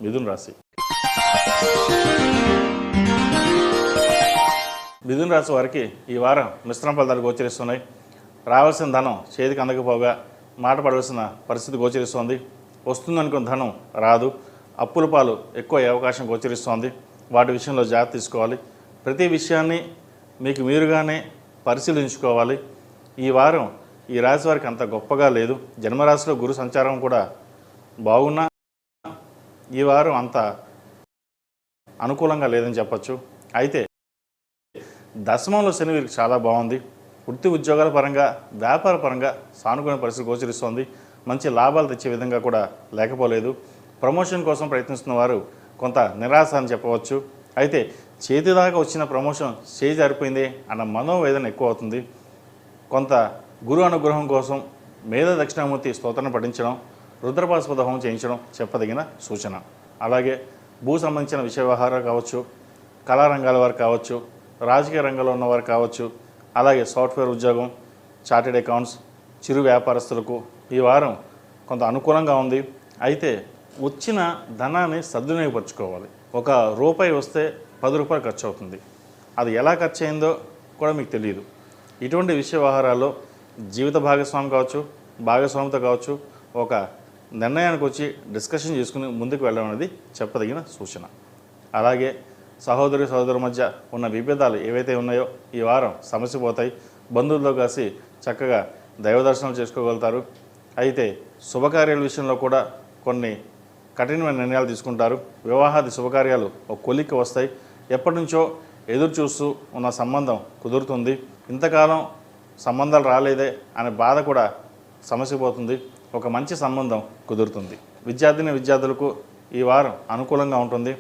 మిథున రాశి. మిథున రాశి వారికి ఈ వారం మిశ్రమ ఫలితాలు గోచరిస్తున్నాయి. రావాల్సిన ధనం చేతికి అందకపోగా మాట పడవలసిన పరిస్థితి గోచరిస్తోంది. వస్తుందనుకున్న ధనం రాదు. అప్పుల పాలు ఎక్కువ అయ్యే అవకాశం గోచరిస్తోంది. వాటి విషయంలో జాగ్రత్త తీసుకోవాలి. ప్రతి విషయాన్ని మీకు మీరుగానే పరిశీలించుకోవాలి. ఈ వారం ఈ రాశి వారికి అంత గొప్పగా లేదు. జన్మరాశిలో గురు సంచారం కూడా బాగున్నా ఈ వారం అంత అనుకూలంగా లేదని చెప్పచ్చు. అయితే దశమంలో శని వీరికి చాలా బాగుంది. వృత్తి ఉద్యోగాల పరంగా వ్యాపార పరంగా సానుకూల పరిస్థితి గోచరిస్తోంది. మంచి లాభాలు తెచ్చే విధంగా కూడా లేకపోలేదు. ప్రమోషన్ కోసం ప్రయత్నిస్తున్న వారు కొంత నిరాశ అని చెప్పవచ్చు. అయితే చేతి దాకా వచ్చిన ప్రమోషన్ చేయి జారిపోయింది అన్న మనోవేదన ఎక్కువ అవుతుంది. కొంత గురు అనుగ్రహం కోసం మేధ దక్షిణామూర్తి స్తోత్రాన్ని పఠించడం, రుద్రపాశుపత హోమం చేయించడం చెప్పదగిన సూచన. అలాగే భూ సంబంధించిన విషయ వ్యవహారాలు కావచ్చు, కళారంగాల వారు కావచ్చు, రాజకీయ రంగంలో ఉన్నవారు కావచ్చు, అలాగే సాఫ్ట్వేర్ ఉద్యోగం, చార్టెడ్ అకౌంట్స్, చిరు వ్యాపారస్తులకు ఈ వారం కొంత అనుకూలంగా ఉంది. అయితే వచ్చిన ధనాన్ని సద్వినియోగపరచుకోవాలి. ఒక రూపాయి వస్తే 10 రూపాయలు ఖర్చు అవుతుంది. అది ఎలా ఖర్చు అయిందో కూడా మీకు తెలియదు. ఇటువంటి విషయ వ్యవహారాల్లో జీవిత భాగస్వామి కావచ్చు, భాగస్వామితో కావచ్చు, ఒక నిర్ణయానికి వచ్చి డిస్కషన్ చేసుకుని ముందుకు వెళ్ళడం అనేది చెప్పదగిన సూచన. అలాగే సహోదరుల మధ్య ఉన్న విభేదాలు ఏవైతే ఉన్నాయో ఈ వారం సమస్య పోతాయి. బంధువులతో కలిసి చక్కగా దైవ దర్శనాలు చేసుకోగలుగుతారు. అయితే శుభకార్యాల విషయంలో కూడా కొన్ని కఠినమైన నిర్ణయాలు తీసుకుంటారు. వివాహాది శుభకార్యాలు ఒక కొలిక్కి వస్తాయి. ఎప్పటి నుంచో ఎదురు చూస్తూ ఉన్న సంబంధం కుదురుతుంది. ఇంతకాలం సంబంధాలు రాలేదే అనే బాధ కూడా సమస్య పోతుంది. ఒక మంచి సంబంధం కుదురుతుంది. విద్యార్థులకు ఈ వారం అనుకూలంగా ఉంటుంది.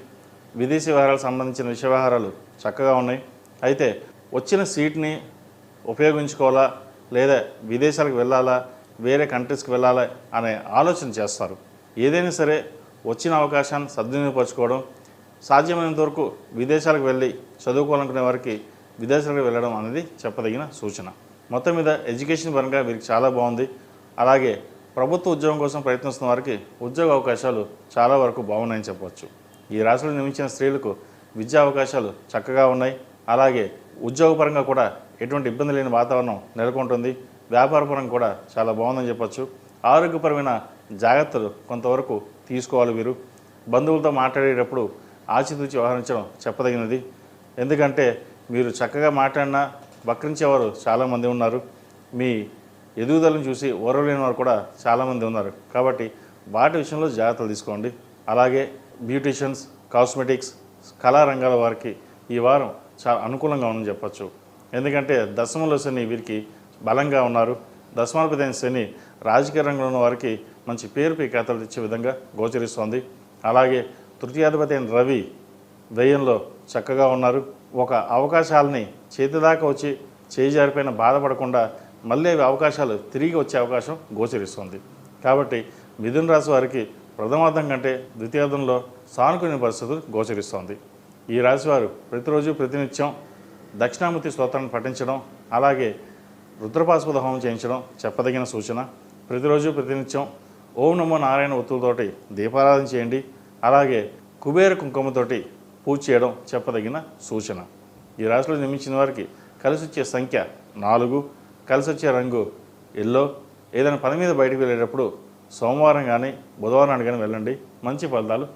విదేశీ వ్యవహారాలకు సంబంధించిన విషయ వ్యవహారాలు చక్కగా ఉన్నాయి. అయితే వచ్చిన సీట్ని ఉపయోగించుకోవాలా లేదా విదేశాలకు వెళ్ళాలా, వేరే కంట్రీస్కి వెళ్ళాలా అనే ఆలోచన చేస్తారు. ఏదైనా సరే వచ్చిన అవకాశాన్ని సద్వినియోగపరచుకోవడం, సాధ్యమైనంత వరకు విదేశాలకు వెళ్ళి చదువుకోవాలనుకునే వారికి విదేశాలకు వెళ్ళడం అనేది చెప్పదగిన సూచన. మొత్తం మీద ఎడ్యుకేషన్ పరంగా వీరికి చాలా బాగుంది. అలాగే ప్రభుత్వ ఉద్యోగం కోసం ప్రయత్నిస్తున్న వారికి ఉద్యోగ అవకాశాలు చాలా వరకు బాగున్నాయని చెప్పవచ్చు. ఈ రాశిలో నిర్మించిన స్త్రీలకు విద్యా అవకాశాలు చక్కగా ఉన్నాయి. అలాగే ఉద్యోగపరంగా కూడా ఎటువంటి ఇబ్బంది లేని వాతావరణం నెలకొంటుంది. వ్యాపారపరంగా కూడా చాలా బాగుందని చెప్పచ్చు. ఆరోగ్యపరమైన జాగ్రత్తలు కొంతవరకు తీసుకోవాలి. వీరు బంధువులతో మాట్లాడేటప్పుడు ఆచితూచి వ్యవహరించడం చెప్పదగినది. ఎందుకంటే మీరు చక్కగా మాట్లాడినా వక్రించేవారు చాలామంది ఉన్నారు. మీ ఎదుగుదలను చూసి ఓర్వలేని వారు కూడా చాలామంది ఉన్నారు. కాబట్టి వాటి విషయంలో జాగ్రత్తలు తీసుకోండి. అలాగే బ్యూటీషియన్స్, కాస్మెటిక్స్, కళారంగాల వారికి ఈ వారం చాలా అనుకూలంగా ఉందని చెప్పచ్చు. ఎందుకంటే దశమంలో శని వీరికి బలంగా ఉన్నారు. దశమాధిపతి అయిన శని రాజకీయ రంగంలో ఉన్న వారికి మంచి పేరు ప్రఖ్యాతలు తెచ్చే విధంగా గోచరిస్తోంది. అలాగే తృతీయాధిపతి అయిన రవి వ్యయంలో చక్కగా ఉన్నారు. ఒక అవకాశాలని చేతిదాకా వచ్చి చేయి జారిపోయిన బాధపడకుండా మళ్ళీ అవి అవకాశాలు తిరిగి వచ్చే అవకాశం గోచరిస్తుంది. కాబట్టి మిథున రాశి వారికి ప్రథమార్థం కంటే ద్వితీయార్థంలో సానుకూల పరిస్థితులు గోచరిస్తోంది. ఈ రాశివారు ప్రతిరోజు ప్రతినిత్యం దక్షిణామూర్తి స్తోత్రాన్ని పఠించడం, అలాగే రుద్రపాశుపత హోమం చేయించడం చెప్పదగిన సూచన. ప్రతిరోజు ప్రతినిత్యం ఓం నమో నారాయణ ఒత్తులతోటి దీపారాధన చేయండి. అలాగే కుబేర కుంకుమతోటి పూజ చేయడం చెప్పదగిన సూచన. ఈ రాశిలో నిర్మించిన వారికి కలిసి వచ్చే సంఖ్య 4, కలిసి వచ్చే రంగు ఎల్లో. ఏదైనా పని మీద బయటకు వెళ్ళేటప్పుడు సోమవారం కానీ బుధవారం కానీ వెళ్ళండి. మంచి ఫలితాలు